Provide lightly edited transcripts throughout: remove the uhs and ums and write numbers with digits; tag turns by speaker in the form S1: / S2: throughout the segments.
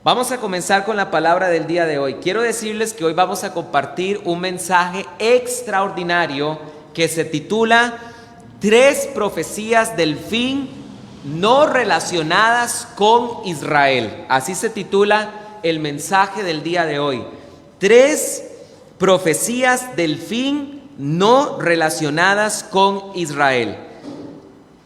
S1: Vamos a comenzar con la palabra del día de hoy. Quiero decirles que hoy vamos a compartir un mensaje extraordinario que se titula Tres profecías del fin no relacionadas con Israel. Así se titula el mensaje del día de hoy. Tres profecías del fin no relacionadas con Israel.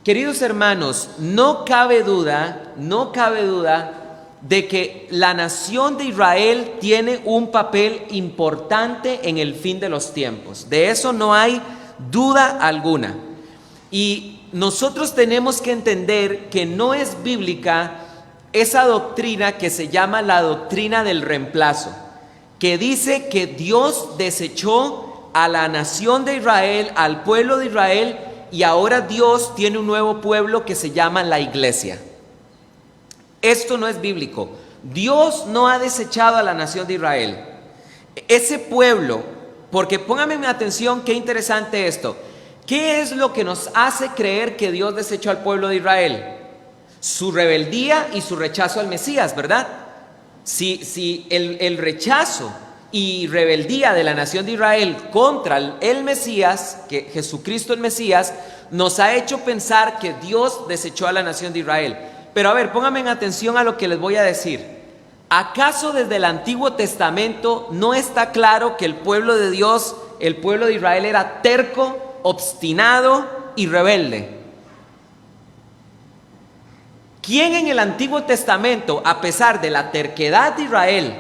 S1: Queridos hermanos, no cabe duda de que la nación de Israel tiene un papel importante en el fin de los tiempos. De eso no hay duda alguna. Y nosotros tenemos que entender que no es bíblica esa doctrina que se llama la doctrina del reemplazo, que dice que Dios desechó a la nación de Israel, al pueblo de Israel, y ahora Dios tiene un nuevo pueblo que se llama la iglesia. Esto no es bíblico. Dios no ha desechado a la nación de Israel. Ese pueblo, porque pónganme atención, qué interesante esto. ¿Qué es lo que nos hace creer que Dios desechó al pueblo de Israel? Su rebeldía y su rechazo al Mesías, ¿verdad? Si el rechazo y rebeldía de la nación de Israel contra el Mesías, que Jesucristo el Mesías, nos ha hecho pensar que Dios desechó a la nación de Israel. Pero a ver, pónganme en atención a lo que les voy a decir. ¿Acaso desde el Antiguo Testamento no está claro que el pueblo de Dios, el pueblo de Israel, era terco, obstinado y rebelde? ¿Quién en el Antiguo Testamento, a pesar de la terquedad de Israel,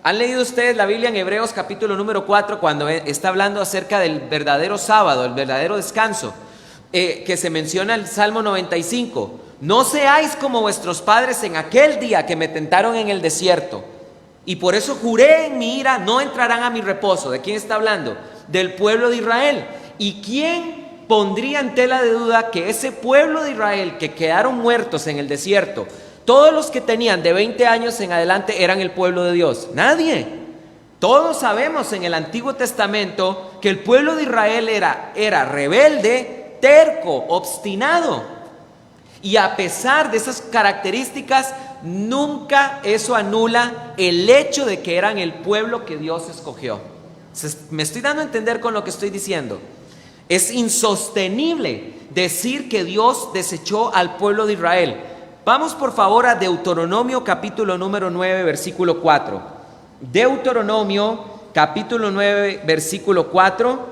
S1: han leído ustedes la Biblia en Hebreos capítulo número 4, cuando está hablando acerca del verdadero sábado, el verdadero descanso, que se menciona el Salmo 95? No seáis como vuestros padres en aquel día que me tentaron en el desierto, y por eso juré en mi ira, no entrarán a mi reposo. ¿De quién está hablando? Del pueblo de Israel. ¿Y quién pondría en tela de duda que ese pueblo de Israel que quedaron muertos en el desierto, todos los que tenían de 20 años en adelante eran el pueblo de Dios? Nadie. Todos sabemos en el Antiguo Testamento que el pueblo de Israel era rebelde, terco, obstinado. Y a pesar de esas características, nunca eso anula el hecho de que eran el pueblo que Dios escogió. ¿Me estoy dando a entender con lo que estoy diciendo? Es insostenible decir que Dios desechó al pueblo de Israel. Vamos por favor a Deuteronomio capítulo número 9, versículo 4. Deuteronomio capítulo 9, versículo 4.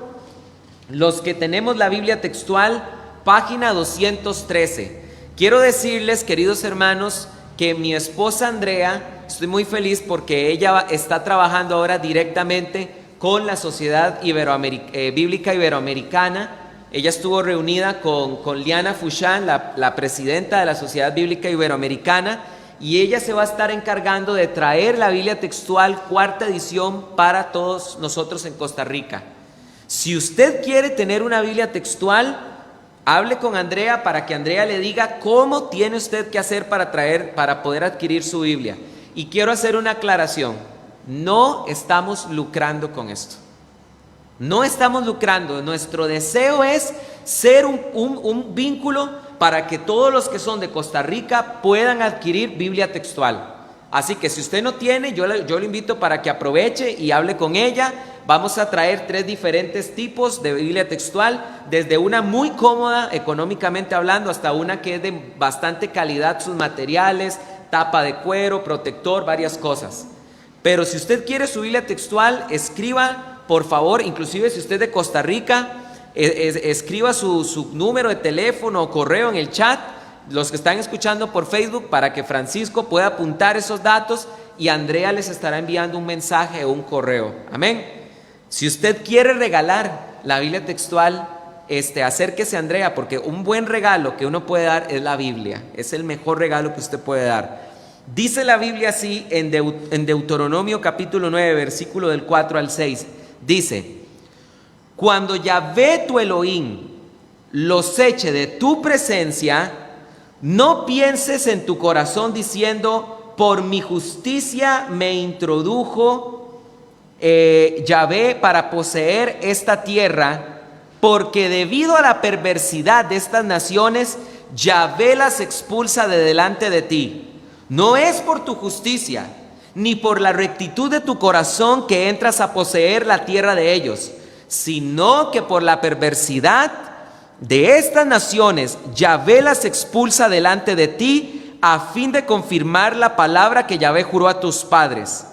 S1: Los que tenemos la Biblia textual, página 213. Quiero decirles, queridos hermanos, que mi esposa Andrea, estoy muy feliz porque ella está trabajando ahora directamente con la Sociedad Bíblica Iberoamericana. Ella estuvo reunida con Liana Fouchán, la presidenta de la Sociedad Bíblica Iberoamericana, y ella se va a estar encargando de traer la Biblia textual, cuarta edición, para todos nosotros en Costa Rica. Si usted quiere tener una Biblia textual, hable con Andrea para que Andrea le diga cómo tiene usted que hacer para poder adquirir su Biblia. Y quiero hacer una aclaración: no estamos lucrando con esto. No estamos lucrando. Nuestro deseo es ser un vínculo para que todos los que son de Costa Rica puedan adquirir Biblia textual. Así que si usted no tiene, yo lo invito para que aproveche y hable con ella. Vamos a traer 3 diferentes tipos de Biblia textual, desde una muy cómoda económicamente hablando hasta una que es de bastante calidad, sus materiales, tapa de cuero, protector, varias cosas. Pero si usted quiere su Biblia textual, escriba por favor, inclusive si usted es de Costa Rica, escriba su número de teléfono o correo en el chat, los que están escuchando por Facebook, para que Francisco pueda apuntar esos datos y Andrea les estará enviando un mensaje o un correo. Amén. Si usted quiere regalar la Biblia textual, acérquese a Andrea, porque un buen regalo que uno puede dar es la Biblia. Es el mejor regalo que usted puede dar. Dice la Biblia así en Deuteronomio capítulo 9, versículo del 4 al 6. Dice: cuando Yahvé tu Elohim los eche de tu presencia, no pienses en tu corazón diciendo: por mi justicia me introdujo Yahvé para poseer esta tierra, porque debido a la perversidad de estas naciones, Yahvé las expulsa de delante de ti. No es por tu justicia, ni por la rectitud de tu corazón que entras a poseer la tierra de ellos, sino que por la perversidad de estas naciones Yahvé las expulsa delante de ti, a fin de confirmar la palabra que Yahvé juró a tus padres,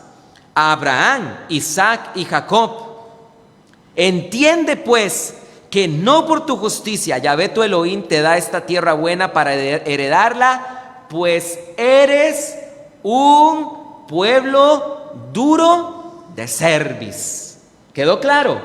S1: a Abraham, Isaac y Jacob. Entiende pues que no por tu justicia Yahvé tu Elohim te da esta tierra buena para heredarla, pues eres un pueblo duro de cerviz. ¿Quedó claro?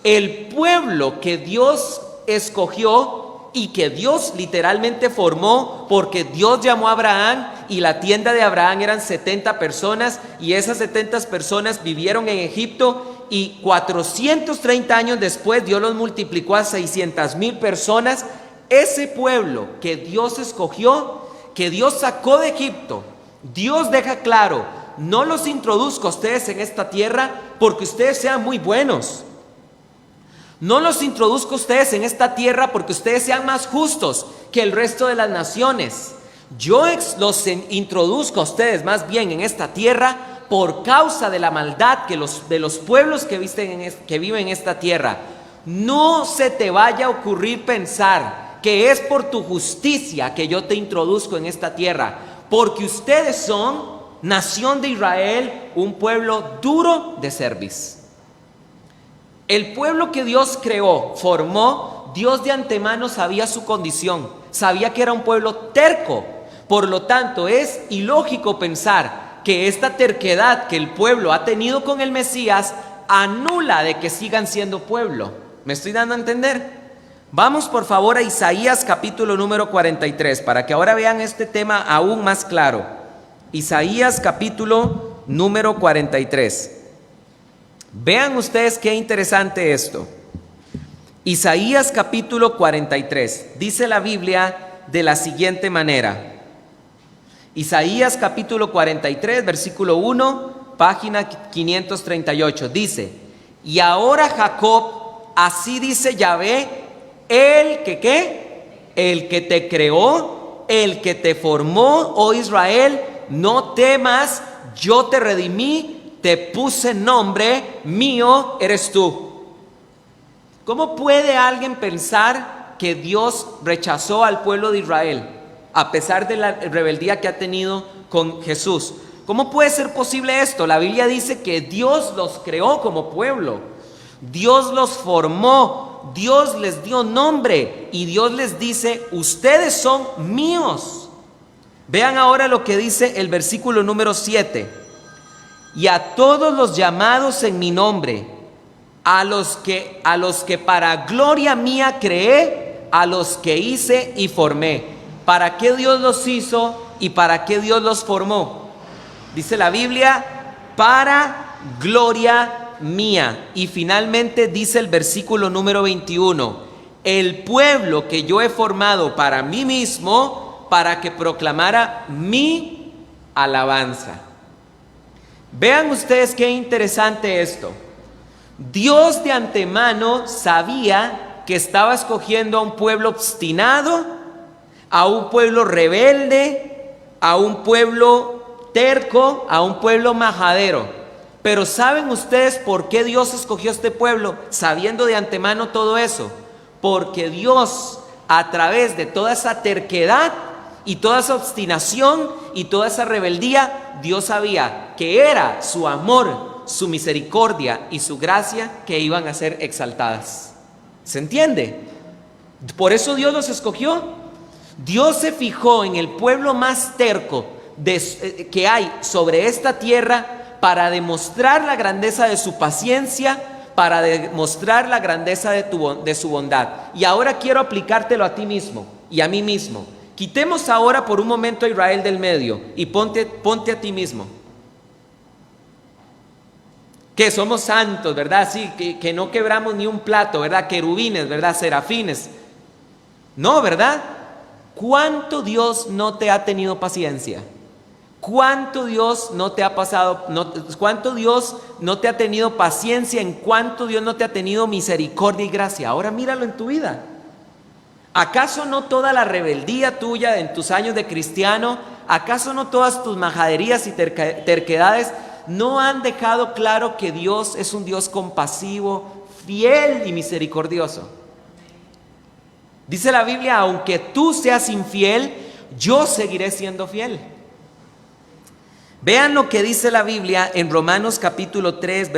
S1: El pueblo que Dios escogió y que Dios literalmente formó, porque Dios llamó a Abraham y la tienda de Abraham eran 70 personas y esas 70 personas vivieron en Egipto, y 430 años después Dios los multiplicó a 600,000 personas. Ese pueblo que Dios escogió, que Dios sacó de Egipto, Dios deja claro: no los introduzco a ustedes en esta tierra porque ustedes sean muy buenos. No los introduzco a ustedes en esta tierra porque ustedes sean más justos que el resto de las naciones. Yo los introduzco a ustedes más bien en esta tierra por causa de la maldad de los pueblos que viven en esta tierra. No se te vaya a ocurrir pensar que es por tu justicia que yo te introduzco en esta tierra, porque ustedes son nación de Israel, un pueblo duro de cerviz. El pueblo que Dios creó, formó, Dios de antemano sabía su condición, sabía que era un pueblo terco. Por lo tanto, es ilógico pensar que esta terquedad que el pueblo ha tenido con el Mesías anula de que sigan siendo pueblo. ¿Me estoy dando a entender? Vamos por favor a Isaías capítulo número 43, para que ahora vean este tema aún más claro. Isaías capítulo número 43. Vean ustedes qué interesante esto. Isaías capítulo 43. Dice la Biblia de la siguiente manera. Isaías capítulo 43, versículo 1, página 538. Dice: y ahora Jacob, así dice Yahvé, el que ¿qué? El que te creó, el que te formó, oh Israel, no temas, yo te redimí, te puse nombre, mío eres tú. ¿Cómo puede alguien pensar que Dios rechazó al pueblo de Israel a pesar de la rebeldía que ha tenido con Jesús? ¿Cómo puede ser posible esto? La Biblia dice que Dios los creó como pueblo, Dios los formó, Dios les dio nombre y Dios les dice: ustedes son míos. Vean ahora lo que dice el versículo número 7. Y a todos los llamados en mi nombre, a los que para gloria mía creé, a los que hice y formé. ¿Para qué Dios los hizo y para qué Dios los formó? Dice la Biblia: para gloria mía. Y finalmente dice el versículo número 21: el pueblo que yo he formado para mí mismo, para que proclamara mi alabanza. Vean ustedes qué interesante esto. Dios de antemano sabía que estaba escogiendo a un pueblo obstinado, a un pueblo rebelde, a un pueblo terco, a un pueblo majadero. Pero ¿saben ustedes por qué Dios escogió a este pueblo sabiendo de antemano todo eso? Porque Dios, a través de toda esa terquedad y toda esa obstinación y toda esa rebeldía, Dios sabía que era su amor, su misericordia y su gracia que iban a ser exaltadas. ¿Se entiende? Por eso Dios los escogió. Dios se fijó en el pueblo más terco que hay sobre esta tierra para demostrar la grandeza de su paciencia, para demostrar la grandeza de su bondad. Y ahora quiero aplicártelo a ti mismo y a mí mismo. Quitemos ahora por un momento a Israel del medio y ponte a ti mismo. Que somos santos, ¿verdad? Sí, que no quebramos ni un plato, ¿verdad? Querubines, ¿verdad? Serafines. No, ¿verdad? ¿Cuánto Dios no te ha tenido paciencia? ¿Cuánto Dios no te ha pasado? ¿Cuánto Dios no te ha tenido paciencia? ¿En cuánto Dios no te ha tenido misericordia y gracia? Ahora míralo en tu vida. ¿Acaso no toda la rebeldía tuya en tus años de cristiano ¿Acaso no todas tus majaderías y terquedades no han dejado claro que Dios es un Dios compasivo, fiel y misericordioso? Dice la Biblia, aunque tú seas infiel, yo seguiré siendo fiel. Vean lo que dice la Biblia en Romanos capítulo 3,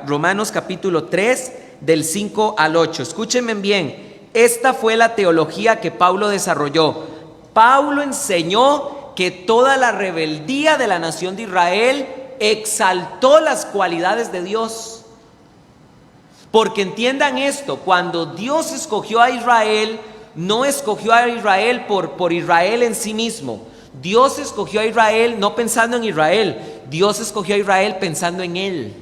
S1: Romanos capítulo 3, del 5 al 8. Escúchenme bien, esta fue la teología que Pablo desarrolló. Pablo enseñó que toda la rebeldía de la nación de Israel exaltó las cualidades de Dios. Porque entiendan esto, cuando Dios escogió a Israel, no escogió a Israel por Israel en sí mismo. Dios escogió a Israel no pensando en Israel, Dios escogió a Israel pensando en Él.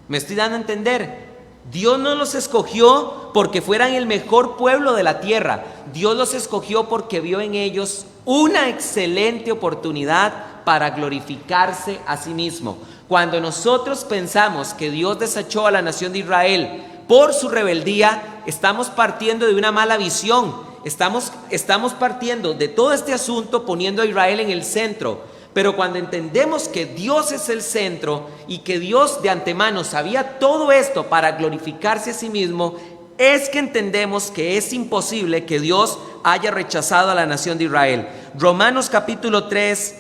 S1: ¿Me estoy dando a entender? Dios no los escogió porque fueran el mejor pueblo de la tierra. Dios los escogió porque vio en ellos una excelente oportunidad para glorificarse a sí mismo. Cuando nosotros pensamos que Dios desechó a la nación de Israel por su rebeldía, estamos partiendo de una mala visión. Estamos partiendo de todo este asunto poniendo a Israel en el centro. Pero cuando entendemos que Dios es el centro y que Dios de antemano sabía todo esto para glorificarse a sí mismo, es que entendemos que es imposible que Dios haya rechazado a la nación de Israel. Romanos capítulo 3,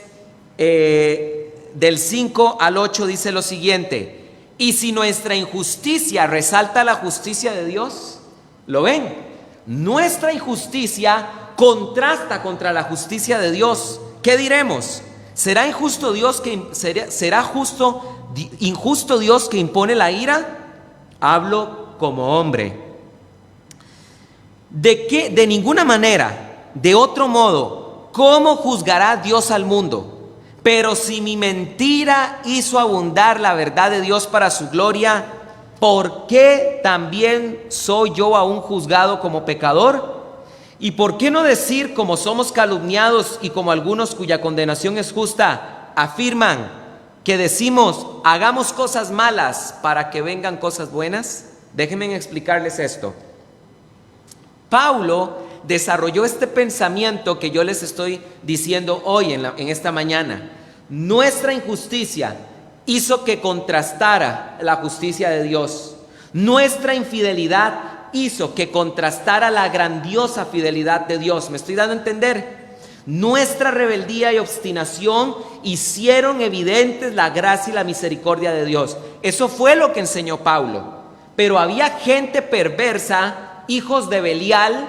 S1: del 5 al 8 dice lo siguiente: y si nuestra injusticia resalta la justicia de Dios, ¿lo ven? Nuestra injusticia contrasta contra la justicia de Dios. ¿Qué diremos? ¿Será injusto Dios injusto Dios que impone la ira? Hablo como hombre. De ninguna manera, de otro modo, ¿cómo juzgará Dios al mundo? Pero si mi mentira hizo abundar la verdad de Dios para su gloria, ¿por qué también soy yo aún juzgado como pecador? ¿Y por qué no decir, como somos calumniados y como algunos cuya condenación es justa, afirman que decimos, hagamos cosas malas para que vengan cosas buenas? Déjenme explicarles esto. Pablo desarrolló este pensamiento que yo les estoy diciendo hoy en esta mañana. Nuestra injusticia hizo que contrastara la justicia de Dios. Nuestra infidelidad hizo que contrastara la grandiosa fidelidad de Dios. ¿Me estoy dando a entender? Nuestra rebeldía y obstinación hicieron evidentes la gracia y la misericordia de Dios. Eso fue lo que enseñó Pablo. Pero había gente perversa, hijos de Belial,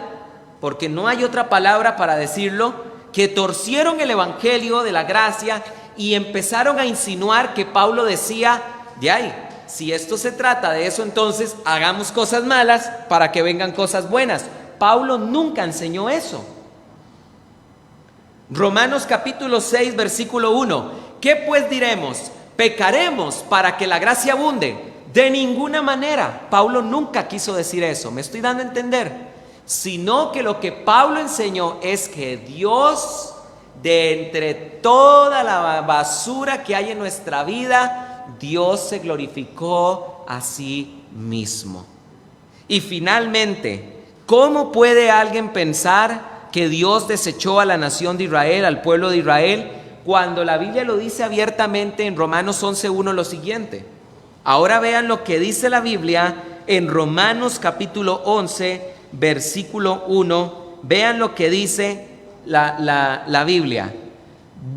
S1: porque no hay otra palabra para decirlo, que torcieron el evangelio de la gracia y empezaron a insinuar que Pablo decía, de ahí, si esto se trata de eso, entonces hagamos cosas malas para que vengan cosas buenas. Pablo nunca enseñó eso. Romanos capítulo 6, versículo 1. ¿Qué pues diremos? ¿Pecaremos para que la gracia abunde? De ninguna manera. Pablo nunca quiso decir eso. ¿Me estoy dando a entender? Sino que lo que Pablo enseñó es que Dios, de entre toda la basura que hay en nuestra vida, Dios se glorificó a sí mismo. Y finalmente, ¿cómo puede alguien pensar que Dios desechó a la nación de Israel, al pueblo de Israel, cuando la Biblia lo dice abiertamente en Romanos 11:1 lo siguiente? Ahora vean lo que dice la Biblia en Romanos capítulo 11, versículo 1. Vean lo que dice la Biblia.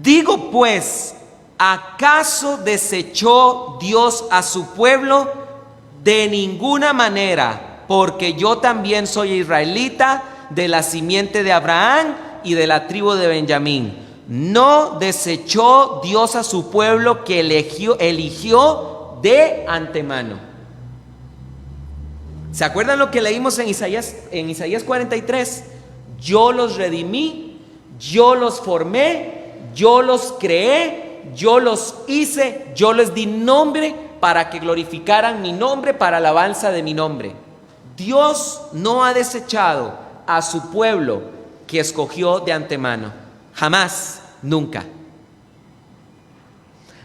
S1: Digo pues, ¿acaso desechó Dios a su pueblo? De ninguna manera, porque yo también soy israelita, de la simiente de Abraham y de la tribu de Benjamín. No desechó Dios a su pueblo que eligió de antemano. ¿Se acuerdan lo que leímos en Isaías 43? Yo los redimí, yo los formé, yo los creé, yo los hice, yo les di nombre para que glorificaran mi nombre, para alabanza de mi nombre. Dios no ha desechado a su pueblo que escogió de antemano. Jamás, nunca.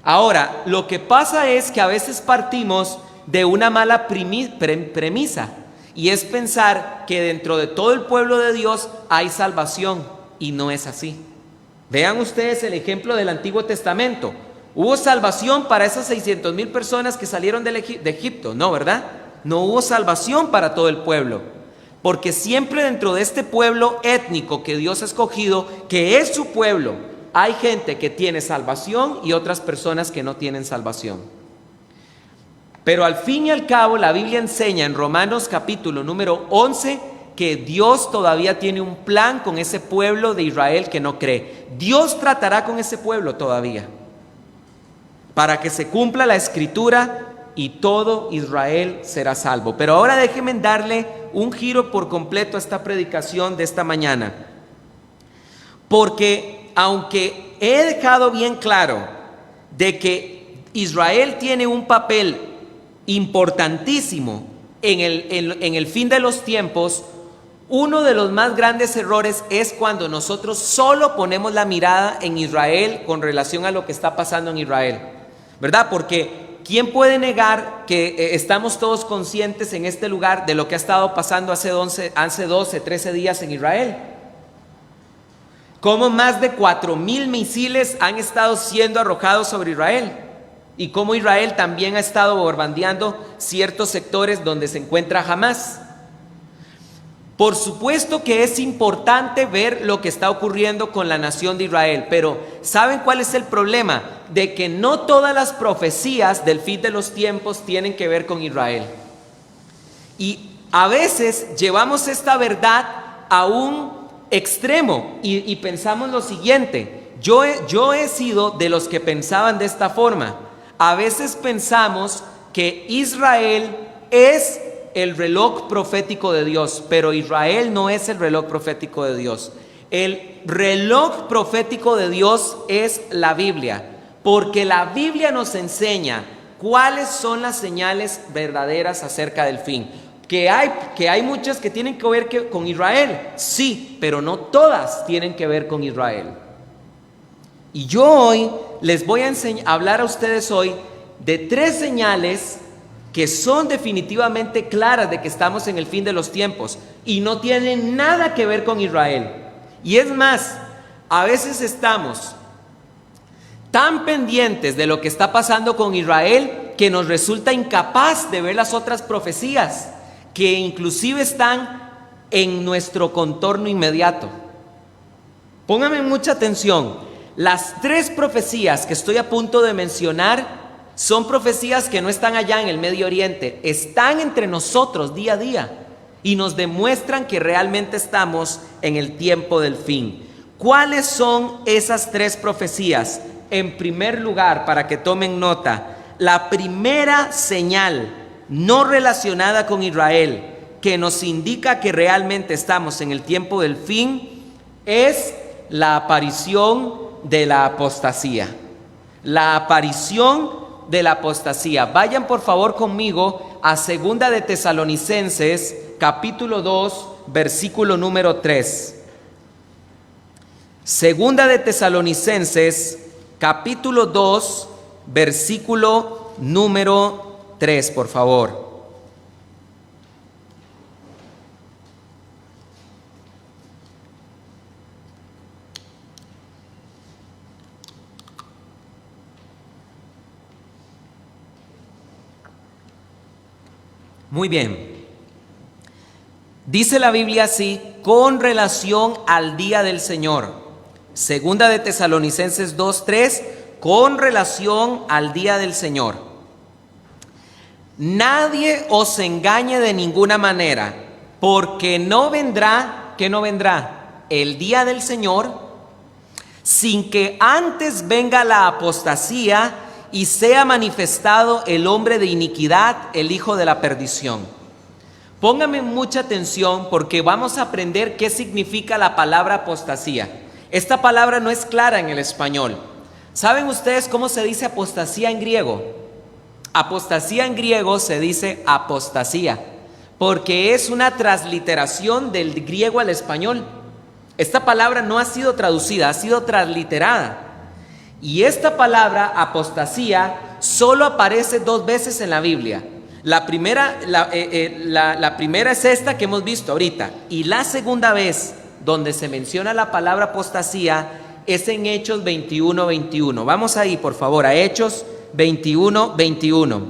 S1: Ahora, lo que pasa es que a veces partimos de una mala premisa, y es pensar que dentro de todo el pueblo de Dios hay salvación, y no es así. Vean ustedes el ejemplo del Antiguo Testamento. ¿Hubo salvación para esas 600,000 personas que salieron de Egipto? No, ¿verdad? No hubo salvación para todo el pueblo, porque siempre dentro de este pueblo étnico que Dios ha escogido, que es su pueblo, hay gente que tiene salvación y otras personas que no tienen salvación. Pero al fin y al cabo la Biblia enseña en Romanos capítulo número 11 que Dios todavía tiene un plan con ese pueblo de Israel que no cree. Dios tratará con ese pueblo todavía para que se cumpla la escritura y todo Israel será salvo. Pero ahora déjenme darle un giro por completo a esta predicación de esta mañana, porque aunque he dejado bien claro de que Israel tiene un papel importantísimo en el fin de los tiempos, uno de los más grandes errores es cuando nosotros solo ponemos la mirada en Israel con relación a lo que está pasando en Israel, ¿verdad? Porque ¿quién puede negar que estamos todos conscientes en este lugar de lo que ha estado pasando hace 12, 13 días en Israel? Cómo más de 4,000 misiles han estado siendo arrojados sobre Israel, y cómo Israel también ha estado bombardeando ciertos sectores donde se encuentra Hamás. Por supuesto que es importante ver lo que está ocurriendo con la nación de Israel, pero ¿saben cuál es el problema? De que no todas las profecías del fin de los tiempos tienen que ver con Israel. Y a veces llevamos esta verdad a un extremo y pensamos lo siguiente. Yo he sido de los que pensaban de esta forma. A veces pensamos que Israel es el reloj profético de Dios, pero Israel no es el reloj profético de Dios. El reloj profético de Dios es la Biblia, porque la Biblia nos enseña cuáles son las señales verdaderas acerca del fin. Que hay muchas que tienen que ver con Israel, sí, pero no todas tienen que ver con Israel. Y yo hoy les voy a hablar a ustedes hoy de 3 señales que son definitivamente claras de que estamos en el fin de los tiempos y no tienen nada que ver con Israel. Y es más, a veces estamos tan pendientes de lo que está pasando con Israel que nos resulta incapaz de ver las otras profecías que inclusive están en nuestro contorno inmediato. Pónganme mucha atención. Las 3 profecías que estoy a punto de mencionar son profecías que no están allá en el Medio Oriente, están entre nosotros día a día y nos demuestran que realmente estamos en el tiempo del fin. ¿Cuáles son esas 3 profecías? En primer lugar, para que tomen nota, la primera señal no relacionada con Israel que nos indica que realmente estamos en el tiempo del fin es la aparición de la apostasía. La aparición de la apostasía. Vayan por favor conmigo a Segunda de Tesalonicenses capítulo 2 versículo número 3. Segunda de Tesalonicenses capítulo 2 versículo número 3, por favor. Muy bien. Dice la Biblia así con relación al día del Señor. Segunda de Tesalonicenses 2:3, con relación al día del Señor. Nadie os engañe de ninguna manera, porque no vendrá, ¿qué no vendrá? El día del Señor, sin que antes venga la apostasía y sea manifestado el hombre de iniquidad, el hijo de la perdición. Pónganme mucha atención porque vamos a aprender qué significa la palabra apostasía. Esta palabra no es clara en el español. ¿Saben ustedes cómo se dice apostasía en griego? Apostasía en griego se dice apostasía, porque es una transliteración del griego al español. Esta palabra no ha sido traducida, ha sido transliterada. Y esta palabra apostasía solo aparece 2 veces en la Biblia. La primera es esta que hemos visto ahorita, y la segunda vez donde se menciona la palabra apostasía es en Hechos 21:21. Vamos ahí, por favor, a Hechos 21:21.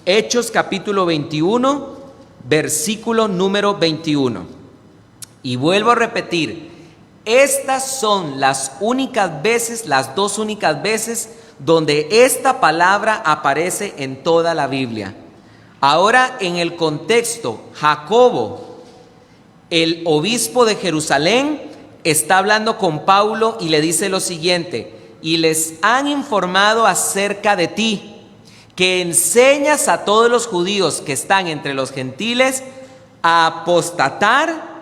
S1: Hechos capítulo 21, versículo número 21. Y vuelvo a repetir, estas son las dos únicas veces donde esta palabra aparece en toda la Biblia. Ahora, en el contexto, Jacobo, el obispo de Jerusalén, está hablando con Pablo y le dice lo siguiente: y les han informado acerca de ti, que enseñas a todos los judíos que están entre los gentiles a apostatar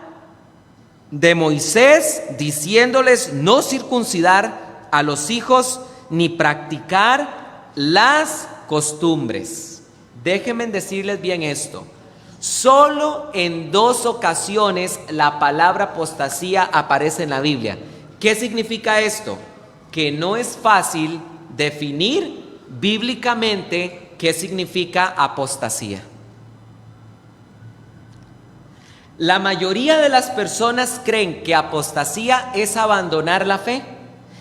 S1: de Moisés, diciéndoles no circuncidar a los hijos ni practicar las costumbres. Déjenme decirles bien esto. Solo en 2 ocasiones la palabra apostasía aparece en la Biblia. ¿Qué significa esto? Que no es fácil definir bíblicamente qué significa apostasía. La mayoría de las personas creen que apostasía es abandonar la fe,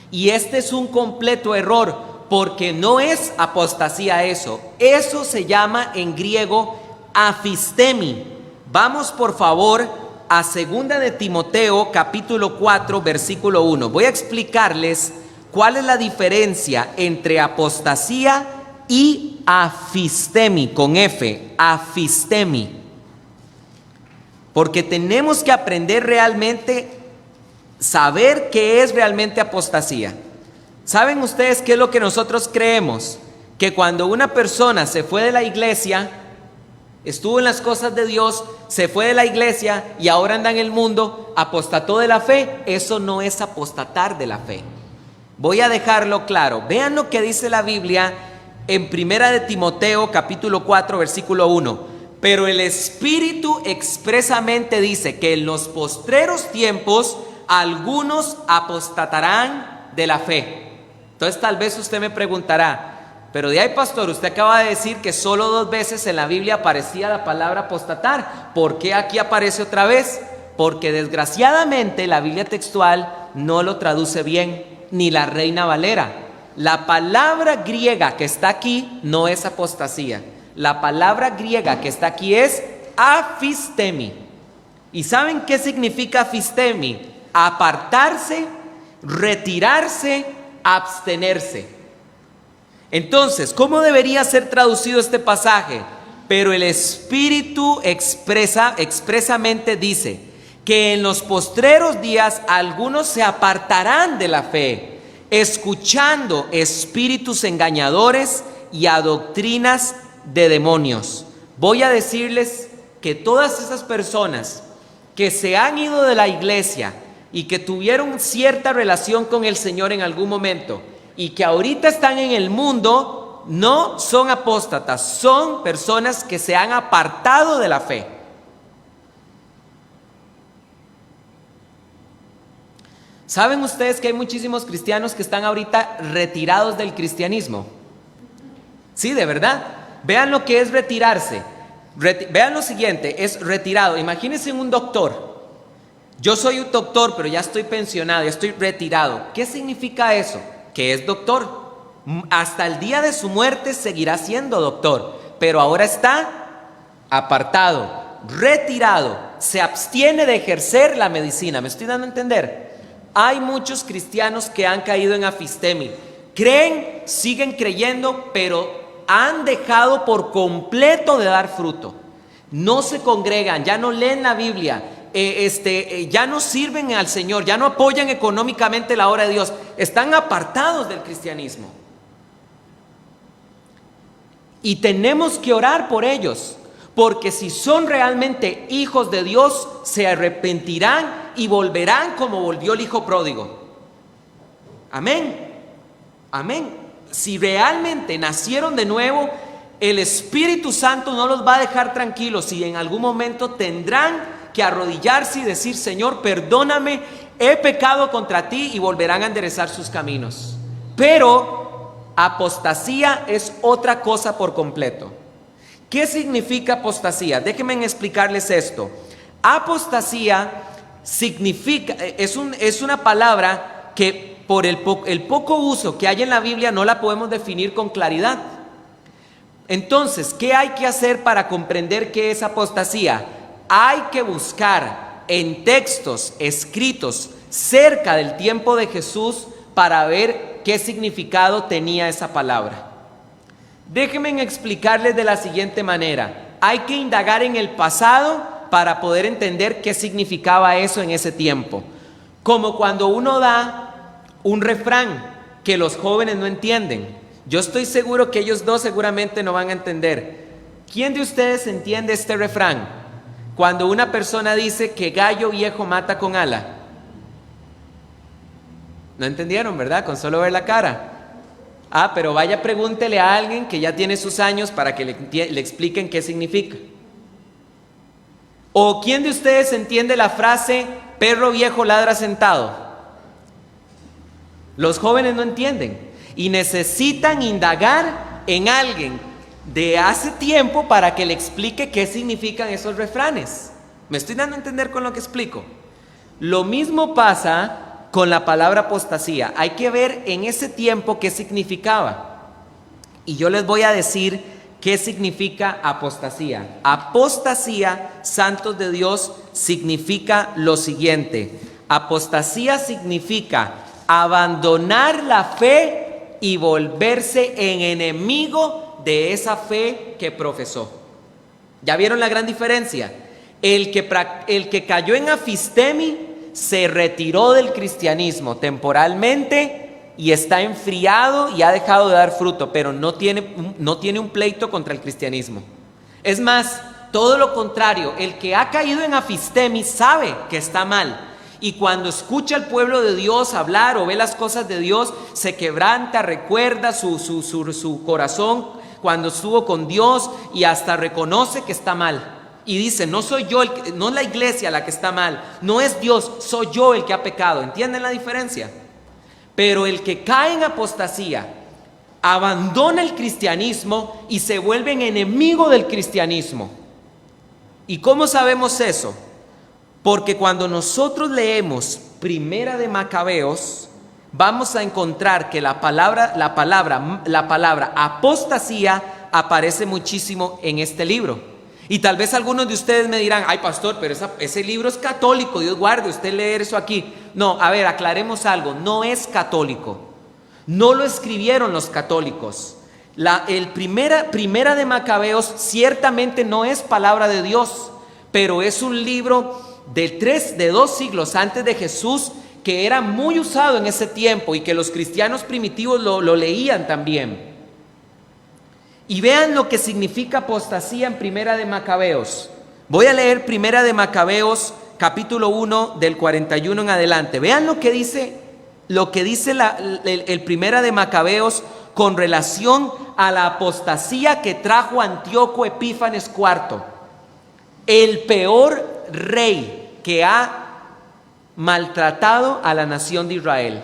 S1: y este es un completo error, porque no es apostasía eso. Eso se llama en griego afistemi. Vamos por favor a 2 de Timoteo capítulo 4 versículo 1. Voy a explicarles cuál es la diferencia entre apostasía y afistemi, con F, afistemi. Porque tenemos que aprender realmente, saber qué es realmente apostasía. ¿Saben ustedes qué es lo que nosotros creemos? Que cuando una persona se fue de la iglesia, estuvo en las cosas de Dios, se fue de la iglesia y ahora anda en el mundo, apostató de la fe. Eso no es apostatar de la fe. Voy a dejarlo claro. Vean lo que dice la Biblia en 1 de Timoteo capítulo 4 versículo 1. Pero el Espíritu expresamente dice que en los postreros tiempos algunos apostatarán de la fe. Entonces tal vez usted me preguntará, pero de ahí, pastor, usted acaba de decir que solo 2 veces en la Biblia aparecía la palabra apostatar. ¿Por qué aquí aparece otra vez? Porque desgraciadamente la Biblia textual no lo traduce bien, ni la Reina Valera. La palabra griega que está aquí no es apostasía. La palabra griega que está aquí es afistemi. ¿Y saben qué significa afistemi? Apartarse, retirarse, abstenerse. Entonces, ¿cómo debería ser traducido este pasaje? Pero el Espíritu expresamente dice que en los postreros días algunos se apartarán de la fe, escuchando espíritus engañadores y a doctrinas de demonios. Voy a decirles que todas esas personas que se han ido de la iglesia y que tuvieron cierta relación con el Señor en algún momento y que ahorita están en el mundo, no son apóstatas, son personas que se han apartado de la fe. ¿Saben ustedes que hay muchísimos cristianos que están ahorita retirados del cristianismo? Sí, de verdad. Vean lo que es retirarse. Vean lo siguiente, es retirado. Imagínense un doctor. Yo soy un doctor, pero ya estoy pensionado, ya estoy retirado. ¿Qué significa eso? Que es doctor. Hasta el día de su muerte seguirá siendo doctor, pero ahora está apartado, retirado, se abstiene de ejercer la medicina. ¿Me estoy dando a entender? Hay muchos cristianos que han caído en afistemi. Creen, siguen creyendo, pero han dejado por completo de dar fruto. No se congregan, ya no leen la Biblia, ya no sirven al Señor, ya no apoyan económicamente la obra de Dios. Están apartados del cristianismo. Y tenemos que orar por ellos, porque si son realmente hijos de Dios, se arrepentirán y volverán como volvió el hijo pródigo. Amén. Amén. Si realmente nacieron de nuevo, el Espíritu Santo no los va a dejar tranquilos y en algún momento tendrán que arrodillarse y decir: Señor, perdóname, he pecado contra ti, y volverán a enderezar sus caminos. Pero apostasía es otra cosa por completo. ¿Qué significa apostasía? Déjenme explicarles esto. Apostasía significa, es una palabra que por el poco uso que hay en la Biblia no la podemos definir con claridad. Entonces, ¿qué hay que hacer para comprender qué es apostasía? Hay que buscar en textos escritos cerca del tiempo de Jesús para ver qué significado tenía esa palabra. Déjenme explicarles de la siguiente manera. Hay que indagar en el pasado para poder entender qué significaba eso en ese tiempo. Como cuando uno da un refrán que los jóvenes no entienden. Yo estoy seguro que ellos dos seguramente no van a entender. ¿Quién de ustedes entiende este refrán? Cuando una persona dice que gallo viejo mata con ala. No entendieron, ¿verdad? Con solo ver la cara. Pero vaya, pregúntele a alguien que ya tiene sus años para que le expliquen qué significa. ¿O quién de ustedes entiende la frase perro viejo ladra sentado? Los jóvenes no entienden y necesitan indagar en alguien de hace tiempo para que le explique qué significan esos refranes. ¿Me estoy dando a entender con lo que explico? Lo mismo pasa con la palabra apostasía. Hay que ver en ese tiempo qué significaba. Y yo les voy a decir qué significa apostasía. Apostasía, santos de Dios, significa lo siguiente. Apostasía significa abandonar la fe y volverse en enemigo de esa fe que profesó. ¿Ya vieron la gran diferencia? El que cayó en afistemi se retiró del cristianismo temporalmente y está enfriado y ha dejado de dar fruto, pero no tiene un pleito contra el cristianismo. Es más, todo lo contrario, el que ha caído en afistemi sabe que está mal, y cuando escucha al pueblo de Dios hablar o ve las cosas de Dios, se quebranta, recuerda su corazón cuando estuvo con Dios y hasta reconoce que está mal. Y dice, no soy yo, no es la iglesia la que está mal, no es Dios, soy yo el que ha pecado. ¿Entienden la diferencia? Pero el que cae en apostasía, abandona el cristianismo y se vuelve enemigo del cristianismo. ¿Y cómo sabemos eso? Porque cuando nosotros leemos Primera de Macabeos, vamos a encontrar que la palabra apostasía aparece muchísimo en este libro. Y tal vez algunos de ustedes me dirán, ay pastor, pero ese libro es católico, Dios guarde, usted lee eso aquí. No, a ver, aclaremos algo, no es católico, no lo escribieron los católicos. Primera de Macabeos ciertamente no es palabra de Dios, pero es un libro de 2 siglos antes de Jesús que era muy usado en ese tiempo y que los cristianos primitivos lo leían también. Y vean lo que significa apostasía en Primera de Macabeos. Voy a leer Primera de Macabeos, capítulo 1, del 41 en adelante. Vean lo que dice el Primera de Macabeos con relación a la apostasía que trajo Antíoco Epífanes IV, el peor rey que ha maltratado a la nación de Israel.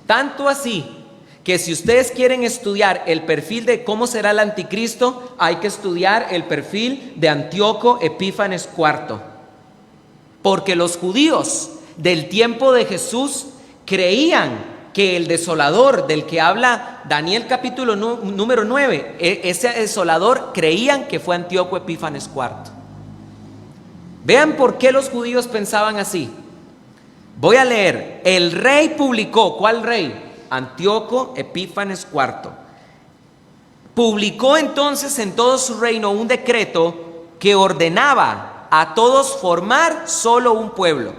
S1: Tanto así que si ustedes quieren estudiar el perfil de cómo será el anticristo, hay que estudiar el perfil de Antíoco Epífanes IV. Porque los judíos del tiempo de Jesús creían que el desolador del que habla Daniel capítulo número 9, ese desolador creían que fue Antíoco Epífanes IV. Vean por qué los judíos pensaban así. Voy a leer, el rey publicó, ¿cuál rey? Antíoco Epífanes IV. Publicó entonces en todo su reino un decreto que ordenaba a todos formar solo un pueblo,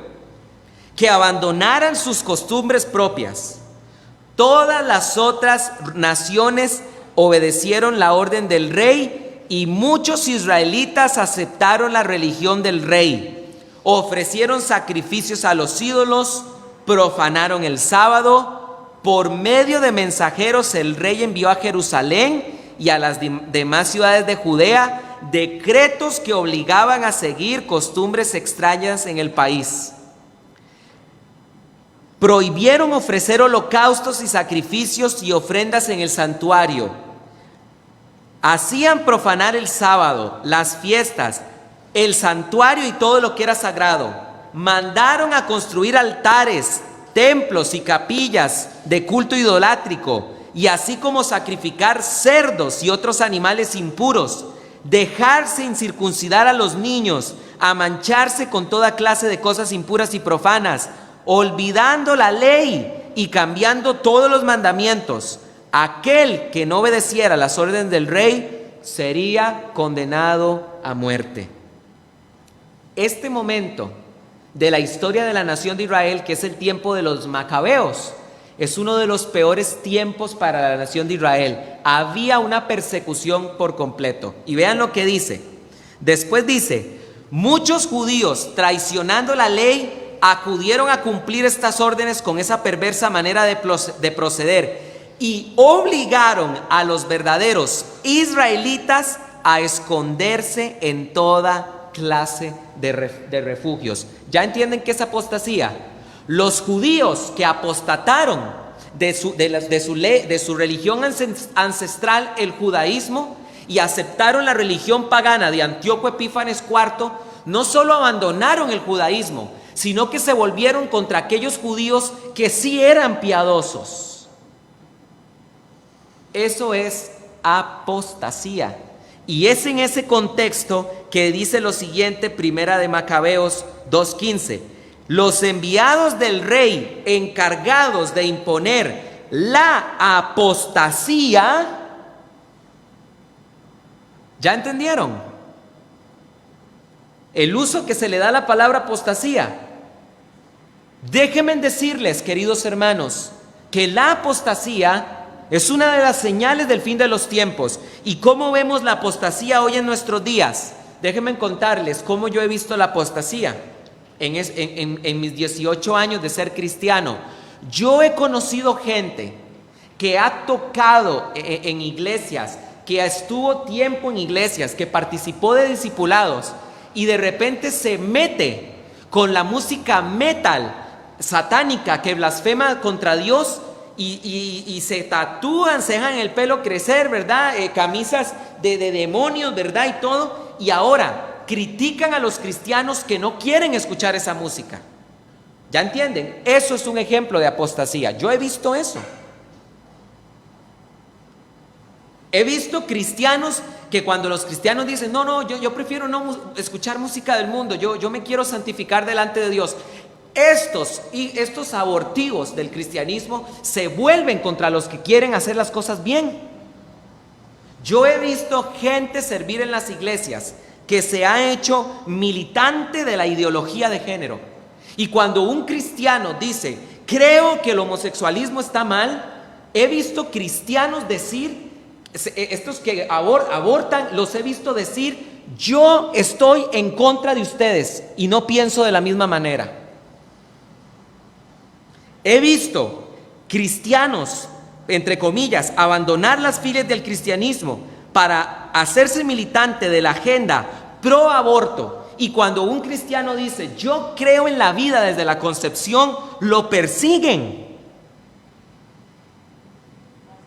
S1: que abandonaran sus costumbres propias. Todas las otras naciones obedecieron la orden del rey y muchos israelitas aceptaron la religión del rey. Ofrecieron sacrificios a los ídolos, profanaron el sábado. Por medio de mensajeros el rey envió a Jerusalén y a las demás ciudades de Judea decretos que obligaban a seguir costumbres extrañas en el país. Prohibieron ofrecer holocaustos y sacrificios y ofrendas en el santuario. Hacían profanar el sábado, las fiestas, el santuario y todo lo que era sagrado. Mandaron a construir altares templos y capillas de culto idolátrico, y así como sacrificar cerdos y otros animales impuros, dejarse incircuncidar a los niños, a mancharse con toda clase de cosas impuras y profanas, olvidando la ley y cambiando todos los mandamientos, aquel que no obedeciera las órdenes del rey sería condenado a muerte. Este momento de la historia de la nación de Israel, que es el tiempo de los macabeos, es uno de los peores tiempos para la nación de Israel. Había una persecución por completo. Y vean lo que dice. Después dice: muchos judíos, traicionando la ley, acudieron a cumplir estas órdenes con esa perversa manera de proceder, y obligaron a los verdaderos israelitas a esconderse en toda clase de refugios. ¿Ya entienden qué es apostasía? Los judíos que apostataron de su religión ancestral, el judaísmo, y aceptaron la religión pagana de Antíoco Epífanes IV, no solo abandonaron el judaísmo, sino que se volvieron contra aquellos judíos que sí eran piadosos. Eso es apostasía. Y es en ese contexto que dice lo siguiente, Primera de Macabeos 2:15. Los enviados del rey encargados de imponer la apostasía, ¿ya entendieron? El uso que se le da a la palabra apostasía. Déjenme decirles, queridos hermanos, que la apostasía es una de las señales del fin de los tiempos. ¿Y cómo vemos la apostasía hoy en nuestros días? Déjenme contarles cómo yo he visto la apostasía. En mis 18 años de ser cristiano, yo he conocido gente que ha tocado en iglesias, que estuvo tiempo en iglesias, que participó de discipulados, y de repente se mete con la música metal satánica que blasfema contra Dios, y se tatúan, se dejan el pelo crecer, ¿verdad? Camisas de demonios, ¿verdad? Y todo, y ahora critican a los cristianos que no quieren escuchar esa música. ¿Ya entienden? Eso es un ejemplo de apostasía. Yo he visto eso. He visto cristianos que cuando los cristianos dicen: yo prefiero no escuchar música del mundo, yo me quiero santificar delante de Dios. Estos abortivos del cristianismo se vuelven contra los que quieren hacer las cosas bien. Yo he visto gente servir en las iglesias que se ha hecho militante de la ideología de género. Y cuando un cristiano dice: creo que el homosexualismo está mal, he visto cristianos decir, estos que abortan, los he visto decir: yo estoy en contra de ustedes y no pienso de la misma manera. He visto cristianos, entre comillas, abandonar las filas del cristianismo para hacerse militante de la agenda pro aborto. Y cuando un cristiano dice: yo creo en la vida desde la concepción, lo persiguen.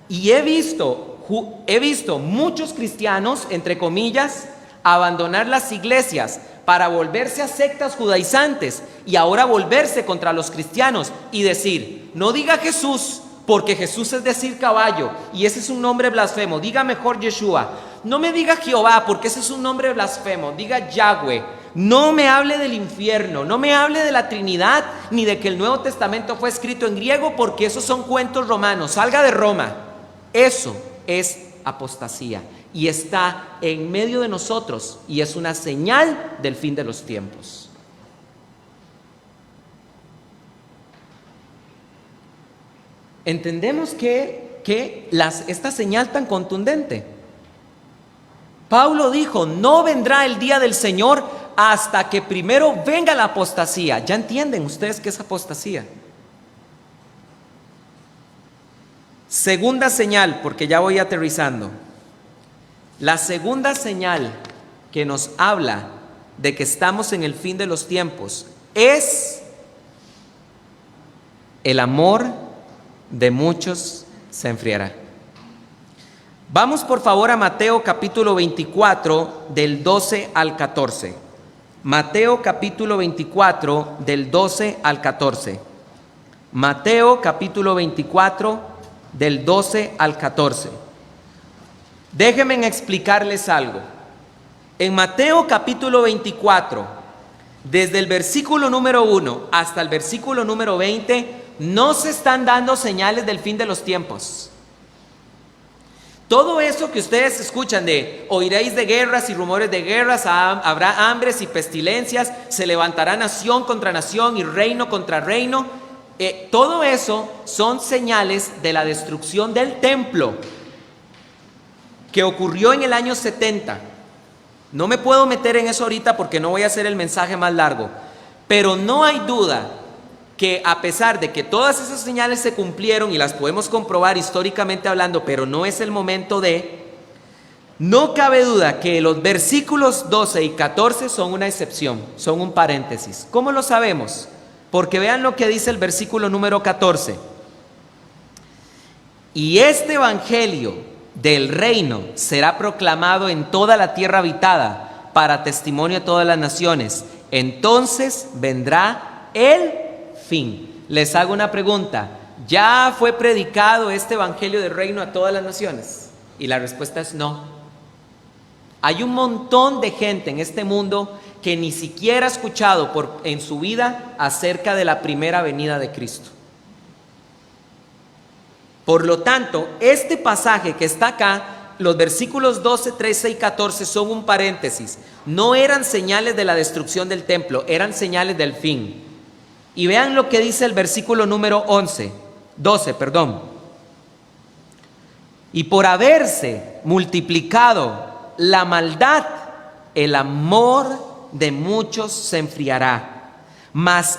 S1: Y he visto muchos cristianos, entre comillas, abandonar las iglesias para volverse a sectas judaizantes y ahora volverse contra los cristianos y decir: no diga Jesús, porque Jesús es decir caballo y ese es un nombre blasfemo, diga mejor Yeshua. No me diga Jehová, porque ese es un nombre blasfemo, diga Yahweh. No me hable del infierno, no me hable de la Trinidad, ni de que el Nuevo Testamento fue escrito en griego, porque esos son cuentos romanos, salga de Roma. Eso es apostasía y está en medio de nosotros y es una señal del fin de los tiempos. ¿Entendemos esta señal tan contundente? Pablo dijo: no vendrá el día del Señor hasta que primero venga la apostasía. ¿Ya entienden ustedes qué es apostasía? Segunda señal, porque ya voy aterrizando. La segunda señal que nos habla de que estamos en el fin de los tiempos es: el amor de muchos se enfriará. Vamos por favor a Mateo capítulo 24 del 12 al 14. Mateo capítulo 24 del 12 al 14. Mateo capítulo 24, del 12 al 14. Déjenme explicarles algo. En Mateo capítulo 24, desde el versículo número 1 hasta el versículo número 20, no se están dando señales del fin de los tiempos. Todo eso que ustedes escuchan de oiréis de guerras y rumores de guerras, habrá hambres y pestilencias, se levantará nación contra nación y reino contra reino, todo eso son señales de la destrucción del templo que ocurrió en el año 70. No me puedo meter en eso ahorita porque no voy a hacer el mensaje más largo, pero no hay duda que a pesar de que todas esas señales se cumplieron y las podemos comprobar históricamente hablando, pero no es el momento no cabe duda que los versículos 12 y 14 son una excepción, son un paréntesis. ¿Cómo lo sabemos? Porque vean lo que dice el versículo número 14. Y este evangelio del reino será proclamado en toda la tierra habitada para testimonio a todas las naciones. Entonces vendrá el fin. Les hago una pregunta. ¿Ya fue predicado este evangelio del reino a todas las naciones? Y la respuesta es no. Hay un montón de gente en este mundo que ni siquiera ha escuchado en su vida acerca de la primera venida de Cristo. Por lo tanto, este pasaje que está acá, los versículos 12, 13 y 14 son un paréntesis. No eran señales de la destrucción del templo, eran señales del fin. Y vean lo que dice el versículo número 12. Y por haberse multiplicado la maldad, el amor de muchos se enfriará. Mas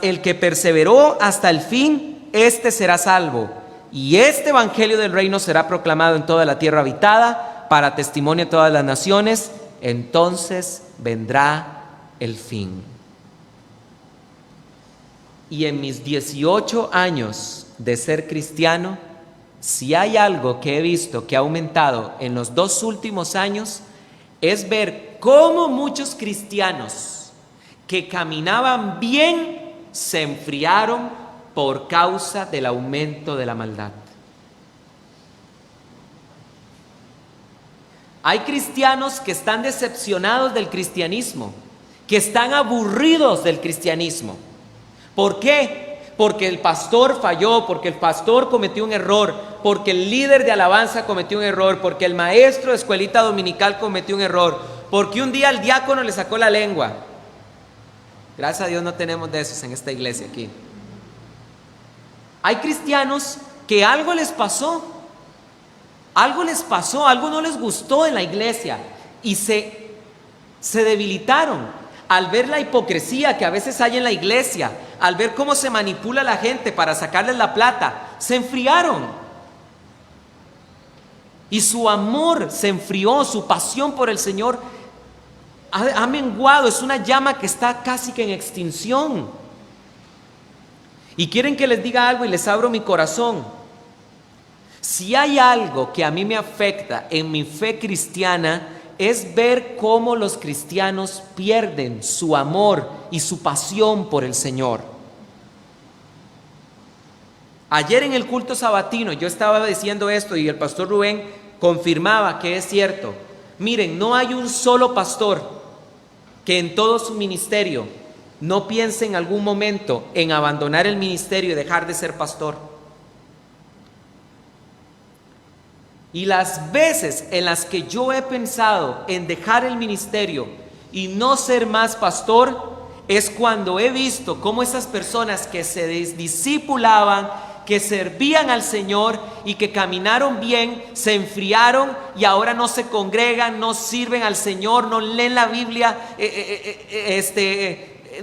S1: el que perseveró hasta el fin, este será salvo. Y este evangelio del reino será proclamado en toda la tierra habitada para testimonio a todas las naciones. Entonces vendrá el fin. Y en mis 18 años de ser cristiano, si hay algo que he visto que ha aumentado en los 2 últimos años, es ver cómo muchos cristianos que caminaban bien se enfriaron por causa del aumento de la maldad. Hay cristianos que están decepcionados del cristianismo, que están aburridos del cristianismo. ¿Por qué? Porque el pastor falló, porque el pastor cometió un error, porque el líder de alabanza cometió un error, porque el maestro de escuelita dominical cometió un error, porque un día el diácono le sacó la lengua. Gracias a Dios no tenemos de esos en esta iglesia aquí. Hay cristianos que algo les pasó, algo no les gustó en la iglesia y se debilitaron. Al ver la hipocresía que a veces hay en la iglesia, al ver cómo se manipula a la gente para sacarles la plata, se enfriaron. Y su amor se enfrió, su pasión por el Señor ha menguado, es una llama que está casi que en extinción. Y quieren que les diga algo y les abro mi corazón. Si hay algo que a mí me afecta en mi fe cristiana, es ver cómo los cristianos pierden su amor y su pasión por el Señor. Ayer en el culto sabatino yo estaba diciendo esto y el pastor Rubén confirmaba que es cierto. Miren, no hay un solo pastor que en todo su ministerio no piense en algún momento en abandonar el ministerio y dejar de ser pastor. Y las veces en las que yo he pensado en dejar el ministerio y no ser más pastor, es cuando he visto cómo esas personas que se discipulaban, que servían al Señor y que caminaron bien, se enfriaron y ahora no se congregan, no sirven al Señor, no leen la Biblia,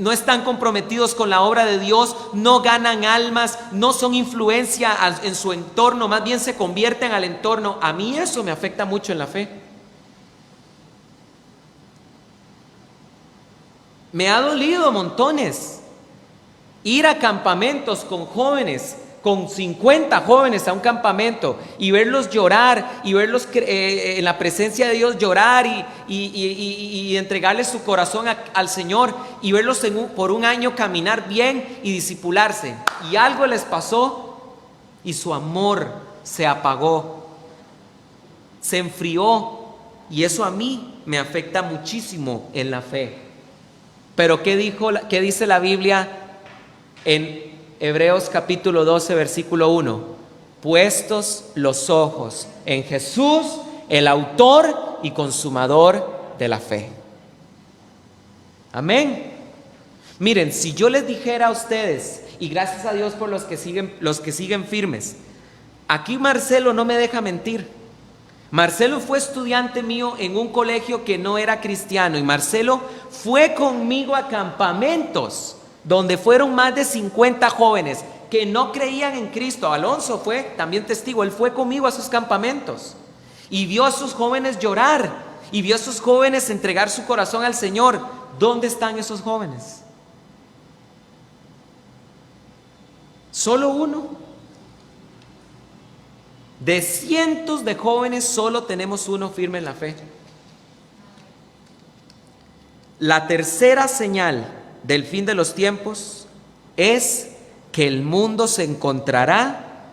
S1: no están comprometidos con la obra de Dios, no ganan almas, no son influencia en su entorno, más bien se convierten al entorno. A mí eso me afecta mucho en la fe. Me ha dolido montones ir a campamentos con jóvenes con 50 jóvenes a un campamento y verlos llorar y verlos en la presencia de Dios llorar y entregarles su corazón al Señor y verlos por un año caminar bien y discipularse, y algo les pasó y su amor se apagó, se enfrió, y eso a mí me afecta muchísimo en la fe. Pero ¿qué dice la Biblia en Hebreos capítulo 12, versículo 1? Puestos los ojos en Jesús, el autor y consumador de la fe. Amén. Miren, si yo les dijera a ustedes, y gracias a Dios por los que siguen firmes, aquí Marcelo no me deja mentir. Marcelo fue estudiante mío en un colegio que no era cristiano, y Marcelo fue conmigo a campamentos donde fueron más de 50 jóvenes que no creían en Cristo. Alonso fue también testigo, él fue conmigo a esos campamentos y vio a sus jóvenes llorar y vio a sus jóvenes entregar su corazón al Señor. ¿Dónde están esos jóvenes? Solo uno. De cientos de jóvenes, solo tenemos uno firme en la fe. La tercera señal del fin de los tiempos es que el mundo se encontrará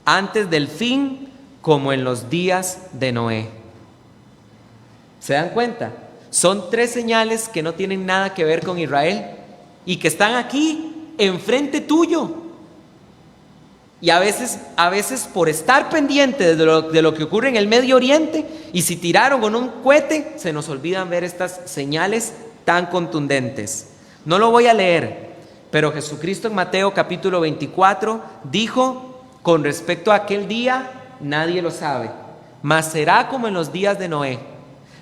S1: antes del fin como en los días de Noé. ¿Se dan cuenta? Son 3 señales que no tienen nada que ver con Israel y que están aquí enfrente tuyo. Y a veces por estar pendiente de lo que ocurre en el Medio Oriente, y si tiraron con un cohete, se nos olvidan ver estas señales tan contundentes. No lo voy a leer, pero Jesucristo en Mateo capítulo 24 dijo con respecto a aquel día: nadie lo sabe, mas será como en los días de Noé,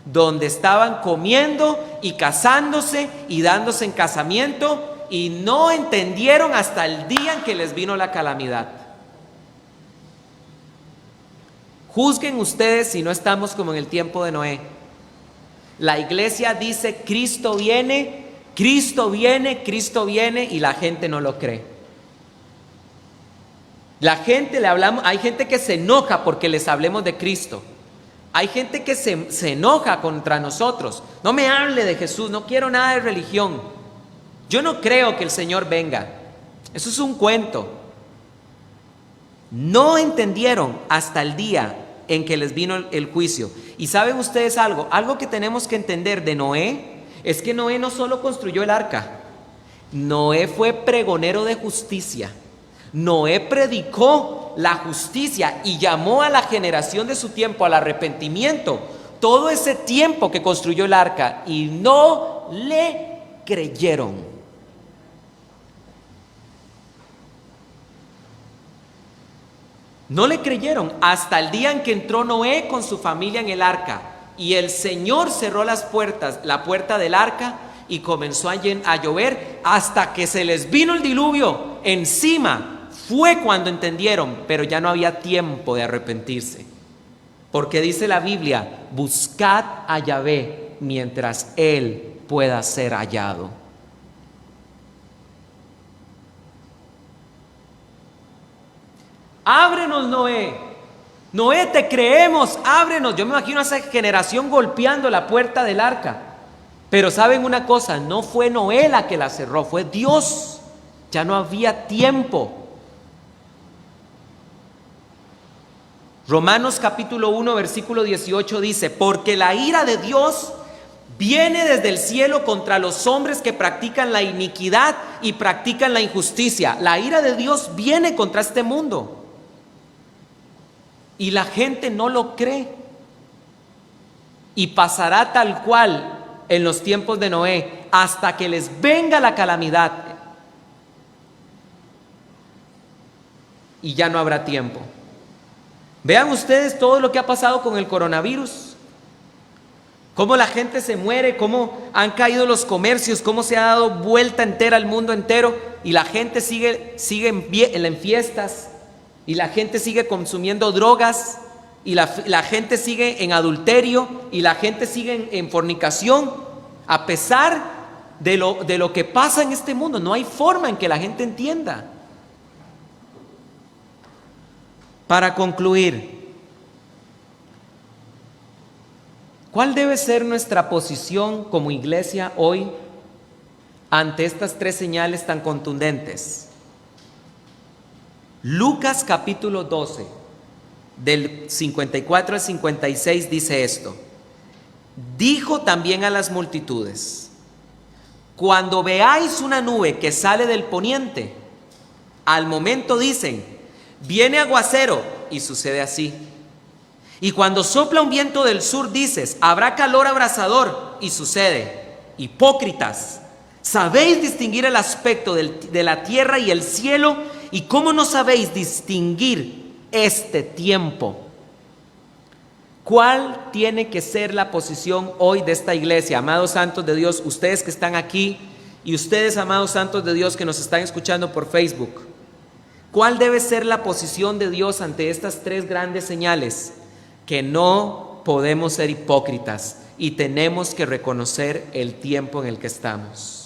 S1: donde estaban comiendo y casándose y dándose en casamiento, y no entendieron hasta el día en que les vino la calamidad. Juzguen ustedes si no estamos como en el tiempo de Noé. La iglesia dice: Cristo viene, Cristo viene, Cristo viene, y la gente no lo cree. La gente hay gente que se enoja porque les hablemos de Cristo. Hay gente que se enoja contra nosotros. No me hable de Jesús, no quiero nada de religión. Yo no creo que el Señor venga. Eso es un cuento. No entendieron hasta el día en que les vino el juicio. Y saben ustedes algo que tenemos que entender de Noé, es que Noé no solo construyó el arca, Noé fue pregonero de justicia. Noé predicó la justicia y llamó a la generación de su tiempo al arrepentimiento todo ese tiempo que construyó el arca, y no le creyeron. No le creyeron hasta el día en que entró Noé con su familia en el arca, y el Señor cerró la puerta del arca, y comenzó a llover hasta que se les vino el diluvio encima. Fue cuando entendieron, pero ya no había tiempo de arrepentirse. Porque dice la Biblia: buscad a Yahvé mientras Él pueda ser hallado. Ábrenos, Noé. Noé, te creemos, ábrenos. Yo me imagino a esa generación golpeando la puerta del arca. Pero saben una cosa, no fue Noé la que la cerró, fue Dios. Ya no había tiempo. Romanos capítulo 1 versículo 18 dice: porque la ira de Dios viene desde el cielo contra los hombres que practican la iniquidad y practican la injusticia. La ira de Dios viene contra este mundo. Y la gente no lo cree. Y pasará tal cual en los tiempos de Noé, hasta que les venga la calamidad. Y ya no habrá tiempo. Vean ustedes todo lo que ha pasado con el coronavirus. Cómo la gente se muere, cómo han caído los comercios, cómo se ha dado vuelta entera al mundo entero, y la gente sigue en fiestas, y la gente sigue consumiendo drogas, y la gente sigue en adulterio, y la gente sigue en fornicación, a pesar de lo que pasa en este mundo. No hay forma en que la gente entienda. Para concluir, ¿cuál debe ser nuestra posición como iglesia hoy ante estas tres señales tan contundentes? Lucas capítulo 12, del 54 al 56 dice esto: dijo también a las multitudes: cuando veáis una nube que sale del poniente, al momento dicen: viene aguacero, y sucede así. Y cuando sopla un viento del sur dices: habrá calor abrasador, y sucede. Hipócritas, ¿sabéis distinguir el aspecto de la tierra y el cielo? ¿Y cómo no sabéis distinguir este tiempo? ¿Cuál tiene que ser la posición hoy de esta iglesia, amados santos de Dios, ustedes que están aquí y ustedes, amados santos de Dios, que nos están escuchando por Facebook? ¿Cuál debe ser la posición de Dios ante estas tres grandes señales? Que no podemos ser hipócritas y tenemos que reconocer el tiempo en el que estamos.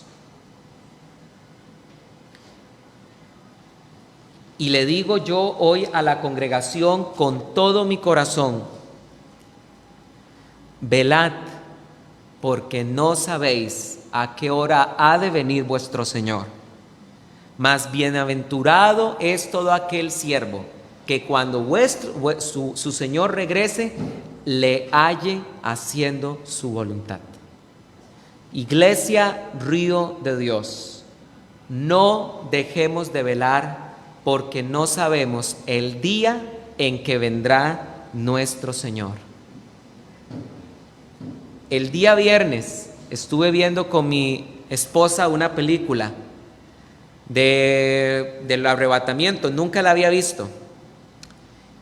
S1: Y le digo yo hoy a la congregación con todo mi corazón: velad, porque no sabéis a qué hora ha de venir vuestro Señor. Mas bienaventurado es todo aquel siervo que cuando su Señor regrese, le halle haciendo su voluntad. Iglesia Río de Dios, no dejemos de velar, porque no sabemos el día en que vendrá nuestro Señor. El día viernes estuve viendo con mi esposa una película del arrebatamiento, nunca la había visto.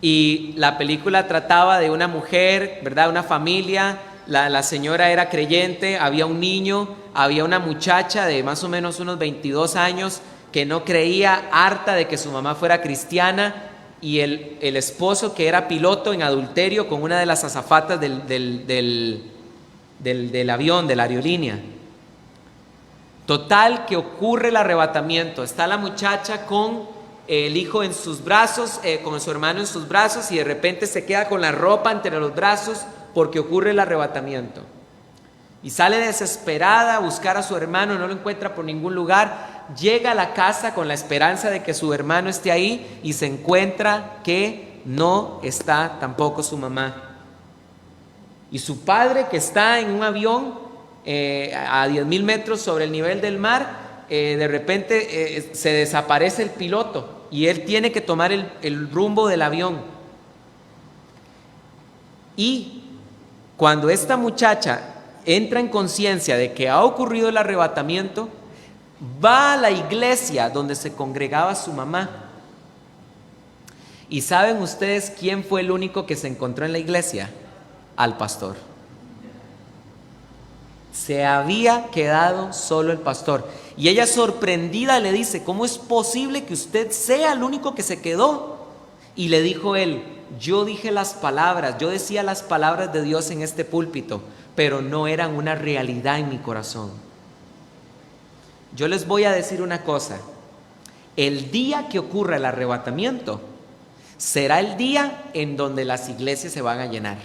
S1: Y la película trataba de una mujer, ¿verdad? Una familia, la señora era creyente, había un niño, había una muchacha de más o menos unos 22 años que no creía, harta de que su mamá fuera cristiana, y el esposo, que era piloto en adulterio con una de las azafatas del avión, de la aerolínea. Total, que ocurre el arrebatamiento. Está la muchacha con el hijo en sus brazos, con su hermano en sus brazos, y de repente se queda con la ropa entre los brazos porque ocurre el arrebatamiento. Y sale desesperada a buscar a su hermano, no lo encuentra por ningún lugar. Llega a la casa con la esperanza de que su hermano esté ahí, y se encuentra que no está tampoco su mamá. Y su padre, que está en un avión a 10,000 metros sobre el nivel del mar, de repente se desaparece el piloto y él tiene que tomar el rumbo del avión. Y cuando esta muchacha entra en conciencia de que ha ocurrido el arrebatamiento, va a la iglesia donde se congregaba su mamá. ¿Y saben ustedes quién fue el único que se encontró en la iglesia? Al pastor. Se había quedado solo el pastor. Y ella, sorprendida, le dice: ¿cómo es posible que usted sea el único que se quedó? Y le dijo él: yo dije las palabras, yo decía las palabras de Dios en este púlpito, pero no eran una realidad en mi corazón. Yo les voy a decir una cosa: el día que ocurra el arrebatamiento será el día en donde las iglesias se van a llenar.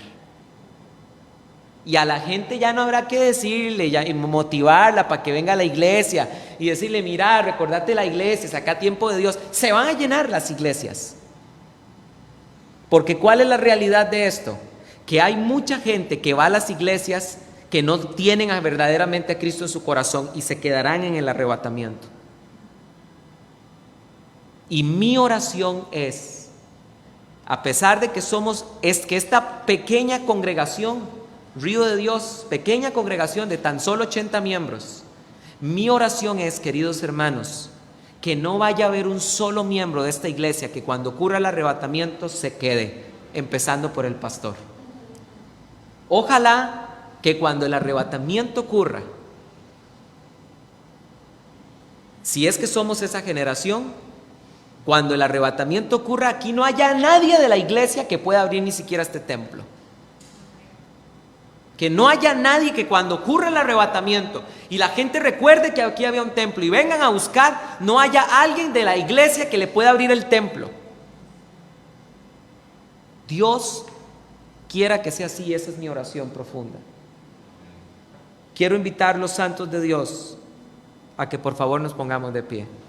S1: Y a la gente ya no habrá que decirle y motivarla para que venga a la iglesia y decirle: mira, recordate la iglesia, saca tiempo de Dios. Se van a llenar las iglesias. Porque ¿cuál es la realidad de esto? Que hay mucha gente que va a las iglesias que no tienen verdaderamente a Cristo en su corazón y se quedarán en el arrebatamiento. Y mi oración es, a pesar de que que esta pequeña congregación, Río de Dios, pequeña congregación de tan solo 80 miembros, mi oración es, queridos hermanos, que no vaya a haber un solo miembro de esta iglesia que cuando ocurra el arrebatamiento se quede, empezando por el pastor. Ojalá que cuando el arrebatamiento ocurra, si es que somos esa generación, cuando el arrebatamiento ocurra, aquí no haya nadie de la iglesia que pueda abrir ni siquiera este templo. Que no haya nadie, que cuando ocurra el arrebatamiento y la gente recuerde que aquí había un templo y vengan a buscar, no haya alguien de la iglesia que le pueda abrir el templo. Dios quiera que sea así. Esa es mi oración profunda. Quiero invitar a los santos de Dios a que por favor nos pongamos de pie.